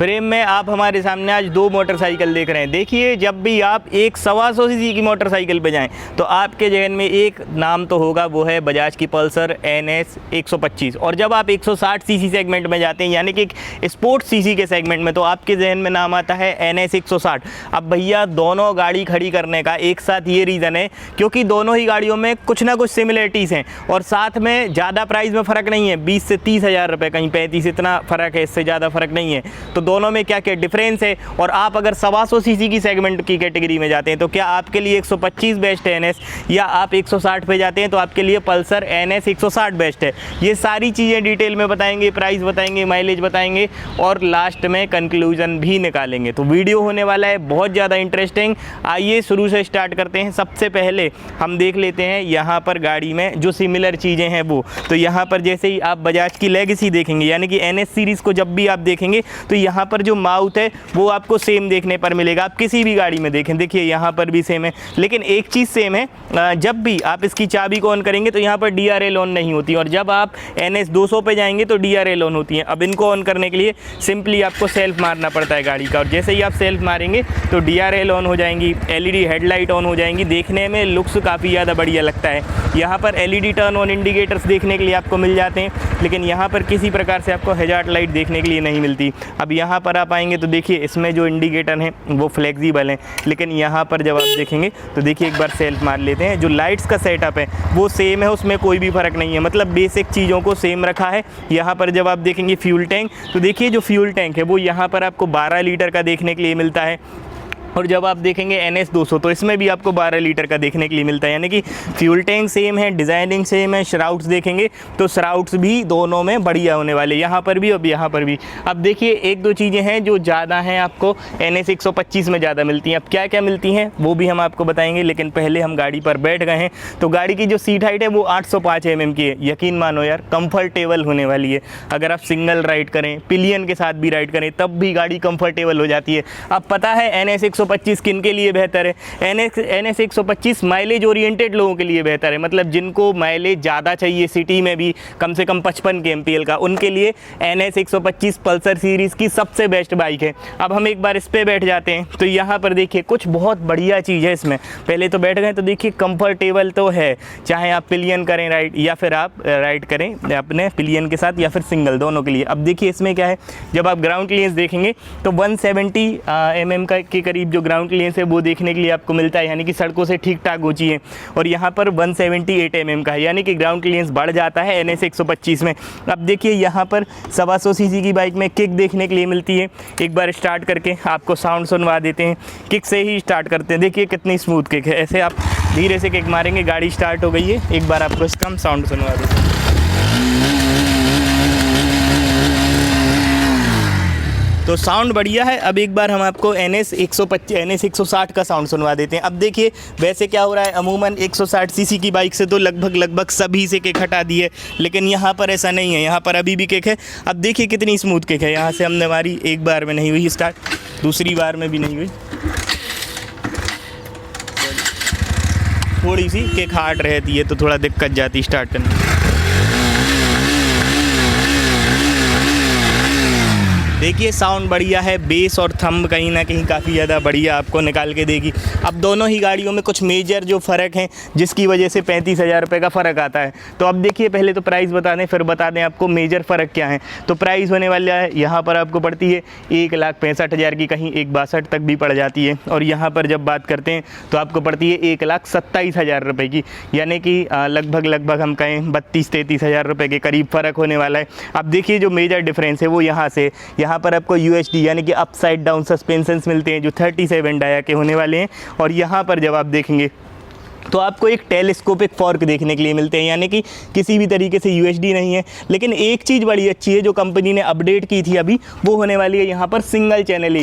Frame में आप हमारे सामने आज दो मोटरसाइकिल देख रहे हैं। देखिए, जब भी आप एक 125 सीसी की मोटरसाइकिल पे जाएं तो आपके जहन में एक नाम तो होगा, वो है बजाज की पल्सर NS 125। और जब आप 160 सीसी सेगमेंट में जाते हैं, यानी कि स्पोर्ट्स सीसी के सेगमेंट में, तो आपके जहन में नाम आता है NS 160। अब भैया दोनों गाड़ी खड़ी करने का एक साथ ये रीज़न है क्योंकि दोनों ही गाड़ियों में कुछ ना कुछ सिमिलरिटीज़ हैं और साथ में ज़्यादा प्राइस में फ़र्क नहीं है, 20 से 30 हज़ार रुपये, कहीं 35, इतना फ़र्क है, इससे ज़्यादा फ़र्क नहीं है। तो दोनों में क्या क्या डिफरेंस है। और आप अगर 125 सीसी की सेगमेंट की कैटेगरी में जाते हैं तो क्या आपके लिए 125 बेस्ट है NS, या आप 160 पे जाते हैं तो आपके लिए पल्सर NS 160 बेस्ट है। ये सारी चीज़ें डिटेल में बताएंगे, प्राइस बताएंगे, माइलेज बताएंगे और लास्ट में कंक्लूजन भी निकालेंगे। तो वीडियो होने वाला है बहुत ज़्यादा इंटरेस्टिंग। आइए शुरू से स्टार्ट करते हैं। सबसे पहले हम देख लेते हैं यहाँ पर गाड़ी में जो सिमिलर चीज़ें हैं वो। तो यहाँ पर जैसे ही आप बजाज की लेगेसी देखेंगे, यानी कि NS सीरीज़ को जब भी आप देखेंगे तो यहाँ पर जो माउथ है वो आपको सेम देखने पर मिलेगा। आप किसी भी गाड़ी में देखें, देखिए यहाँ पर भी सेम है, लेकिन एक चीज़ सेम है, जब भी आप इसकी चाबी को ऑन करेंगे तो यहाँ पर DRL ऑन नहीं होती, और जब आप NS 200 पे जाएंगे तो DRL ऑन होती है। अब इनको ऑन करने के लिए सिंपली आपको सेल्फ मारना पड़ता है गाड़ी का, और जैसे ही आप सेल्फ मारेंगे तो DRL ऑन हो जाएंगी, LED हेडलाइट ऑन हो जाएंगी। देखने में लुक्स काफ़ी ज़्यादा बढ़िया लगता है। यहाँ पर LED टर्न ऑन इंडिकेटर्स देखने के लिए आपको मिल जाते हैं, लेकिन यहाँ पर किसी प्रकार से आपको हैजार्ड लाइट देखने के लिए नहीं मिलती। अब यहाँ पर आप आएंगे तो देखिए इसमें जो इंडिकेटर हैं वो फ्लेक्सिबल हैं, लेकिन यहाँ पर जब आप देखेंगे तो देखिए एक बार सेल्फ मार लेते हैं, जो लाइट्स का सेटअप है वो सेम है, उसमें कोई भी फ़र्क नहीं है, मतलब बेसिक चीज़ों को सेम रखा है। यहाँ पर जब आप देखेंगे फ्यूल टैंक, तो देखिए जो फ्यूल टैंक है वो यहाँ पर आपको 12 लीटर का देखने के लिए मिलता है, और जब आप देखेंगे NS 200 तो इसमें भी आपको 12 लीटर का देखने के लिए मिलता है। यानी कि फ्यूल टैंक सेम है, डिज़ाइनिंग सेम है। श्राउट्स देखेंगे तो श्राउट्स भी दोनों में बढ़िया होने वाले, यहाँ पर भी और यहाँ पर भी। अब देखिए एक दो चीज़ें हैं जो ज़्यादा हैं, आपको NS 125 में ज़्यादा मिलती हैं। अब क्या क्या मिलती हैं वो भी हम आपको बताएंगे, लेकिन पहले हम गाड़ी पर बैठ गए हैं तो गाड़ी की जो सीट हाइट है वो 805 mm की है। यकीन मानो यार, कंफर्टेबल होने वाली है। अगर आप सिंगल राइड करें, पिलियन के साथ भी राइड करें, तब भी गाड़ी कंफर्टेबल हो जाती है। अब पता है NS 125 किन के लिए बेहतर है? NS 125 माइलेज ओरिएंटेड लोगों के लिए बेहतर है, मतलब जिनको माइलेज ज़्यादा चाहिए सिटी में भी, कम से कम 55 के MPL का, उनके लिए NS 125 पल्सर सीरीज़ की सबसे बेस्ट बाइक है। अब हम एक बार इस पर बैठ जाते हैं तो यहाँ पर देखिए कुछ बहुत बढ़िया चीज़ है इसमें। पहले तो बैठ गए तो देखिए कंफर्टेबल तो है, चाहे आप पिलियन करें राइड या फिर आप राइड करें अपने पिलियन के साथ या फिर सिंगल, दोनों के लिए। अब देखिए इसमें क्या है, जब आप ग्राउंड क्लियरेंस देखेंगे तो 170 mm के करीब जो ग्राउंड क्लियरेंस है वो देखने के लिए आपको मिलता है, यानी कि सड़कों से ठीक ठाक ऊंची है। और यहाँ पर 178 mm का है, यानी कि ग्राउंड क्लियरेंस बढ़ जाता है NS 125 में। अब देखिए यहाँ पर 125 सीसी की बाइक में किक देखने के लिए मिलती है। एक बार स्टार्ट करके आपको साउंड सुनवा देते हैं, किक से ही स्टार्ट करते हैं। देखिए कितनी स्मूथ किक है, ऐसे आप धीरे से किक मारेंगे, गाड़ी स्टार्ट हो गई है। एक बार आपको इसका हम साउंड सुनवा देते हैं। तो साउंड बढ़िया है। अब एक बार हम आपको NS 160 का साउंड सुनवा देते हैं। अब देखिए वैसे क्या हो रहा है, अमूमन 160 सीसी की बाइक से तो लगभग सभी से किक हटा दी है, लेकिन यहाँ पर ऐसा नहीं है, यहाँ पर अभी भी किक है। अब देखिए कितनी स्मूथ किक है, यहाँ से हमने हमारी एक बार में नहीं हुई स्टार्ट, दूसरी बार में भी नहीं हुई, थोड़ी सी किक हार्ड रहती है तो थोड़ा दिक्कत जाती स्टार्ट करने में। देखिए साउंड बढ़िया है, बेस और थंब कहीं ना कहीं काफ़ी ज़्यादा बढ़िया आपको निकाल के देगी। अब दोनों ही गाड़ियों में कुछ मेजर जो फ़र्क हैं जिसकी वजह से 35,000 रुपये का फ़र्क आता है। तो अब देखिए पहले तो प्राइस बता दें, फिर बता दें आपको मेजर फ़र्क क्या है। तो प्राइस होने वाला है, यहाँ पर आपको पड़ती है 1,65,000 की, कहीं 1,62 तक भी पड़ जाती है। और यहाँ पर जब बात करते हैं तो आपको पड़ती है 1,27,000 रुपये की, यानी कि लगभग हम कहें 32-33,000 रुपये के करीब फ़र्क होने वाला है। अब देखिए जो मेजर डिफरेंस है वो यहाँ से, यहाँ पर आपको UHD यानी कि अपसाइड डाउन सस्पेंशंस मिलते हैं जो 37 डाया के होने वाले हैं। और यहाँ पर जब आप देखेंगे तो आपको एक टेलीस्कोपिक फॉर्क देखने के लिए मिलते हैं, यानी कि किसी भी तरीके से UHD नहीं है। लेकिन एक चीज़ बड़ी अच्छी है जो कंपनी ने अपडेट की थी अभी, वो होने वाली है यहाँ पर सिंगल चैनल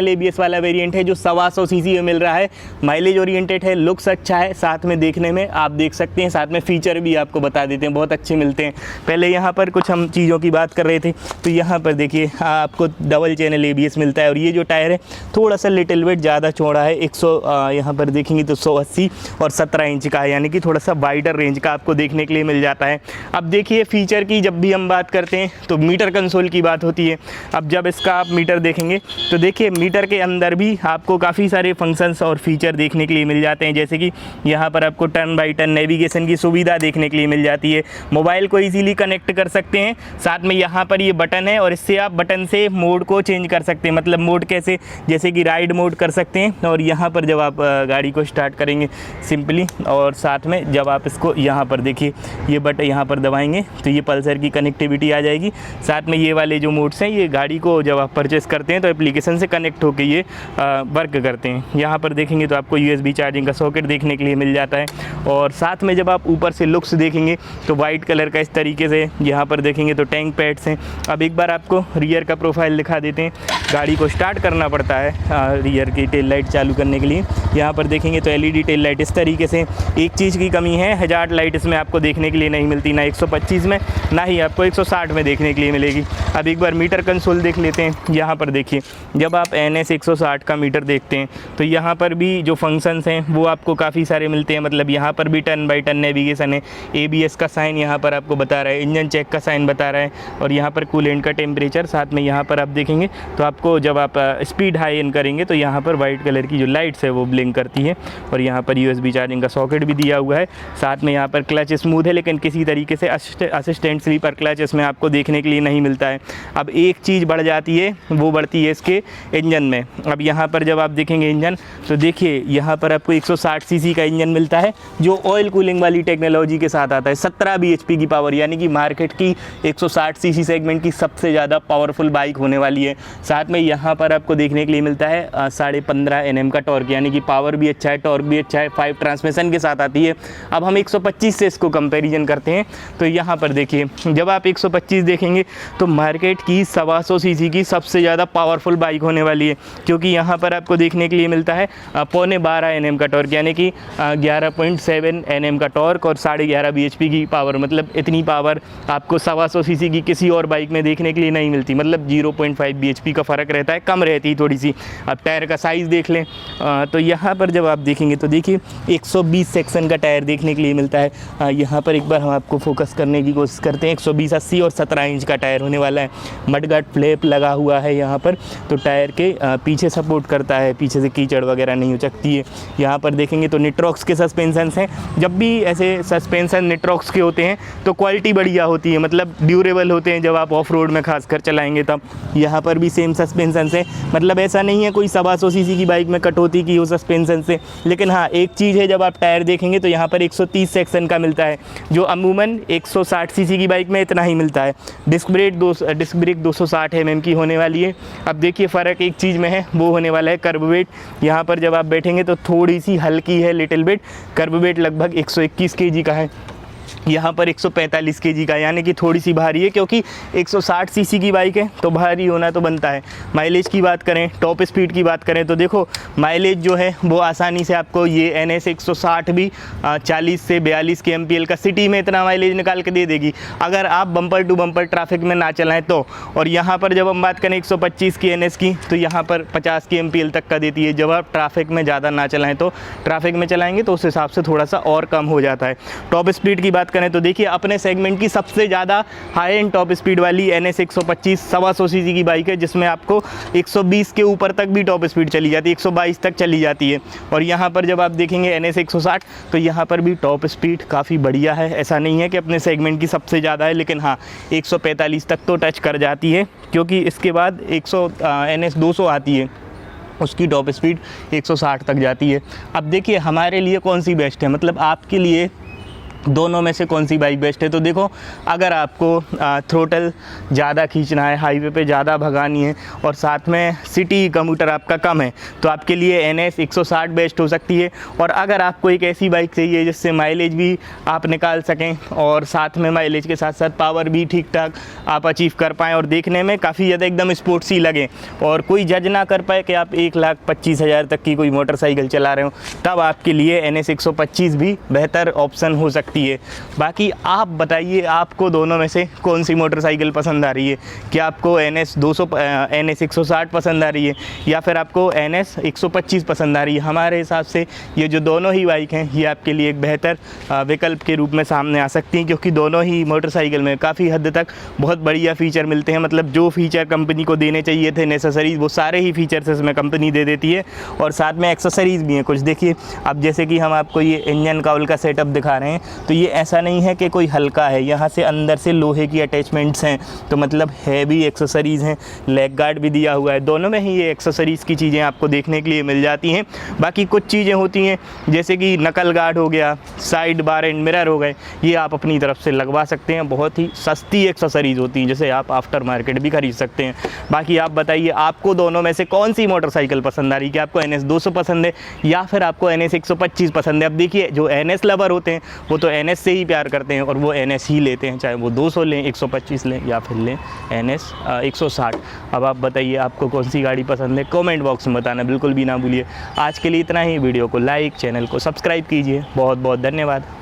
ABS वाला वेरिएंट है जो 125 सीसी में मिल रहा है। माइलेज ओरिएंटेड है, लुक्स अच्छा है, साथ में देखने में आप देख सकते हैं, साथ में फीचर भी आपको बता देते हैं, बहुत अच्छे मिलते हैं। पहले यहाँ पर कुछ हम चीज़ों की बात कर रहे थे तो यहाँ पर देखिए आपको डबल चैनल ABS मिलता है। और ये जो टायर है थोड़ा सा लिटिल बिट ज़्यादा चौड़ा है, 100 यहाँ पर देखेंगे तो 180 और 17 इंच का है, यानी कि थोड़ा सा वाइडर रेंज का आपको देखने के लिए मिल जाता है। अब देखिए फीचर की जब भी हम बात करते हैं तो मीटर कंसोल की बात होती है। अब जब इसका आप मीटर देखेंगे तो देखिए मीटर के अंदर भी आपको काफ़ी सारे फंक्शंस और फीचर देखने के लिए मिल जाते हैं, जैसे कि यहाँ पर आपको टर्न बाई टर्न नेविगेशन की सुविधा देखने के लिए मिल जाती है। मोबाइल को इजीली कनेक्ट कर सकते हैं। साथ में यहाँ पर ये बटन है और इससे आप बटन से मोड को चेंज कर सकते हैं। मतलब मोड कैसे, जैसे कि राइड मोड कर सकते हैं, और यहाँ पर जब आप गाड़ी को स्टार्ट करेंगे सिंपली, और साथ में जब आप इसको यहाँ पर देखिए ये बटन यहाँ पर दबाएंगे तो ये पल्सर की कनेक्टिविटी आ जाएगी। साथ में ये वाले जो मोड्स हैं ये गाड़ी को जब आप परचेस करते हैं तो एप्लीकेशन से कनेक्ट होकर ये वर्क करते हैं। यहाँ पर देखेंगे तो आपको USB चार्जिंग का सॉकेट देखने के लिए मिल जाता है। और साथ में जब आप ऊपर से लुक्स देखेंगे तो वाइट कलर का इस तरीके से यहाँ पर देखेंगे तो टैंक पैड्स हैं। अब एक बार आपको रियर का प्रोफाइल दिखा देते हैं। गाड़ी को स्टार्ट करना पड़ता है रियर की टेल लाइट चालू करने के लिए। यहाँ पर देखेंगे तो LED टेल लाइट इस तरीके से। एक चीज़ की कमी है, हजार्ड लाइट इसमें आपको देखने के लिए नहीं मिलती, ना 125 में ना ही आपको 160 में देखने के लिए मिलेगी। अब एक बार मीटर कंसोल देख लेते हैं। यहाँ पर देखिए जब आप NS 160 का मीटर देखते हैं तो यहाँ पर भी जो फंक्शंस हैं वो आपको काफ़ी सारे मिलते हैं। मतलब यहाँ पर भी टर्न बाई टर्न नेविगेशन है, ABS का साइन यहाँ पर आपको बता रहा है, इंजन चेक का साइन बता रहा है, और यहाँ पर कूलेंट का टेम्परेचर। साथ में यहाँ पर आप देखेंगे तो आपको जब आप स्पीड हाई इन करेंगे तो यहाँ पर वाइट कलर की जो लाइट्स है वो ब्लिंक करती है। और यहाँ पर USB चार्जिंग का सॉकेट भी दिया हुआ है। साथ में यहाँ पर क्लच स्मूथ है, लेकिन किसी तरीके से असिस्टेंट स्लीपर क्लच इसमें आपको देखने के लिए नहीं मिलता है। अब एक चीज़ बढ़ जाती है, वो बढ़ती है इसके इंजन में। अब यहाँ पर जब आप देखेंगे इंजन तो देखिए यहाँ पर आपको 160 सीसी का इंजन मिलता है जो ऑयल कूलिंग वाली टेक्नोलॉजी के साथ आता है। 17 bhp की पावर, यानी कि मार्केट की 160 सीसी सेगमेंट की सबसे ज़्यादा पावरफुल बाइक होने वाली है। साथ में यहाँ पर आपको देखने के लिए मिलता है 15.5 Nm का टॉर्क, यानी कि पावर भी अच्छा है, टॉर्क भी अच्छा है, 5 ट्रांसमिशन के साथ आती है। अब हम 125 से इसको कंपैरिजन करते हैं तो यहाँ पर देखिए जब आप 125 देखेंगे तो मार्केट की 125 सीसी की सबसे ज़्यादा पावरफुल बाइक होने वाली है, क्योंकि यहाँ पर आपको देखने के लिए मिलता है 12.5 Nm का टॉर्क, यानी कि 11.7 Nm का टॉर्क और 11.5 bhp की पावर। मतलब इतनी पावर आपको 125 सीसी की किसी और बाइक में देखने के लिए नहीं मिलती। मतलब 0.5 bhp का फ़र्क रहता है, कम रहती है थोड़ी सी। अब टायर का साइज़ देख लें तो यहाँ पर जब आप देखेंगे तो देखिए 120 सेक्शन का टायर देखने के लिए मिलता है। यहाँ पर एक बार हम आपको फोकस करने की कोशिश करते हैं। 120 80 और 17 इंच का टायर होने वाला है। मडगार्ड फ्लैप लगा हुआ है यहाँ पर, तो टायर के पीछे सपोर्ट करता है, पीछे से कीचड़ वगैरह नहीं उचकती है। यहाँ पर देखेंगे तो निट्रॉक्स के सस्पेंशंस हैं। जब भी ऐसे सस्पेंशन निट्रॉक्स के होते हैं तो क्वालिटी बढ़िया होती है, मतलब ड्यूरेबल होते हैं जब आप ऑफ रोड में खासकर चलाएंगे तब। यहाँ पर भी सेम सस्पेंशंस है, मतलब ऐसा नहीं है कोई 125 सीसी की बाइक में कटौती की हो सस्पेंशन से। लेकिन हाँ एक चीज़ है, जब आप टायर देखेंगे तो यहाँ पर 130 सेक्शन का मिलता है, जो अमूमन 160 सीसी की बाइक में इतना ही मिलता है। डिस्क ब्रेक 260 mm की होने वाली है। अब देखिए फ़र्क एक चीज़ में है, वो होने वाला है कर्ब वेट। यहाँ पर जब आप बैठेंगे तो थोड़ी सी हल्की है, लिटिल बिट। कर्ब वेट लगभग 121 kg का है, यहाँ पर 145 kg का, यानी कि थोड़ी सी भारी है, क्योंकि 160 सीसी की बाइक है तो भारी होना तो बनता है। माइलेज की बात करें, टॉप स्पीड की बात करें तो देखो माइलेज जो है वो आसानी से आपको ये NS 160 भी 40 से 42 kmpl का सिटी में इतना माइलेज निकाल के दे देगी, अगर आप बम्पर टू बम्पर ट्रैफिक में ना चलाएं तो। और यहाँ पर जब हम बात करें 125 की NS की तो यहाँ पर 50 kmpl तक का देती है। जब आप ट्रैफिक में ज़्यादा ना चलाएँ तो, ट्रैफिक में चलाएँगे तो उस हिसाब से थोड़ा सा और कम हो जाता है। टॉप स्पीड की बात करें तो देखिए अपने सेगमेंट की सबसे ज़्यादा हाई एंड टॉप स्पीड वाली NS 125 125 सीसी की बाइक है, जिसमें आपको 120 के ऊपर तक भी टॉप स्पीड चली जाती है, 122 तक चली जाती है। और यहाँ पर जब आप देखेंगे NS 160 तो यहाँ पर भी टॉप स्पीड काफ़ी बढ़िया है। ऐसा नहीं है कि अपने सेगमेंट की सबसे ज़्यादा है, लेकिन हाँ 145 तक तो टच कर जाती है, क्योंकि इसके बाद NS 200 आती है, उसकी टॉप स्पीड 160 तक जाती है। अब देखिए हमारे लिए कौन सी बेस्ट है, मतलब आपके लिए दोनों में से कौन सी बाइक बेस्ट है। तो देखो अगर आपको थ्रोटल ज़्यादा खींचना है, हाईवे पे ज़्यादा भगानी है और साथ में सिटी कम्यूटर आपका कम है, तो आपके लिए NS 160 बेस्ट हो सकती है। और अगर आपको एक ऐसी बाइक चाहिए जिससे माइलेज भी आप निकाल सकें और साथ में माइलेज के साथ साथ पावर भी ठीक ठाक आप अचीव कर पाएँ और देखने में काफ़ी ज़्यादा एकदम स्पोर्ट्सी लगे और कोई जज ना कर पाए कि आप 1,25,000 तक की कोई मोटरसाइकिल चला रहे हो, तब आपके लिए NS 125 भी बेहतर ऑप्शन हो सकता सकती है। बाकी आप बताइए आपको दोनों में से कौन सी मोटरसाइकिल पसंद आ रही है? क्या आपको NS 160 पसंद आ रही है या फिर आपको NS 125 पसंद आ रही है? हमारे हिसाब से ये जो दोनों ही बाइक हैं ये आपके लिए एक बेहतर विकल्प के रूप में सामने आ सकती हैं, क्योंकि दोनों ही मोटरसाइकिल में काफ़ी हद तक बहुत बढ़िया फ़ीचर मिलते हैं। मतलब जो फ़ीचर कंपनी को देने चाहिए थे नेसेसरीज, वो सारे ही फीचर्स इसमें कंपनी दे देती है और साथ में एक्सेसरीज़ भी हैं कुछ। देखिए अब जैसे कि हम आपको ये इंजन काउल का सेटअप दिखा रहे हैं, तो ये ऐसा नहीं है कि कोई हल्का है, यहाँ से अंदर से लोहे की अटैचमेंट्स हैं, तो मतलब हैवी एक्सेसरीज़ हैं। लेग गार्ड भी दिया हुआ है, दोनों में ही ये एक्सेसरीज़ की चीज़ें आपको देखने के लिए मिल जाती हैं। बाकी कुछ चीज़ें होती हैं जैसे कि नकल गार्ड हो गया, साइड बार एंड मिरर हो गए, ये आप अपनी तरफ से लगवा सकते हैं। बहुत ही सस्ती एक्सेसरीज़ होती हैं जैसे आप आफ्टर मार्केट भी खरीद सकते हैं। बाकी आप बताइए आपको दोनों में से कौन सी मोटरसाइकिल पसंद आ रही है? क्या आपको NS 200 पसंद है या फिर आपको NS 125 पसंद है? अब देखिए जो NS लवर होते हैं वो तो NS से ही प्यार करते हैं और वो NS ही लेते हैं, चाहे वो 200 लें, 125 लें या फिर लें NS 160। अब आप बताइए आपको कौन सी गाड़ी पसंद है, कमेंट बॉक्स में बताना बिल्कुल भी ना भूलिए। आज के लिए इतना ही, वीडियो को लाइक, चैनल को सब्सक्राइब कीजिए। बहुत बहुत धन्यवाद।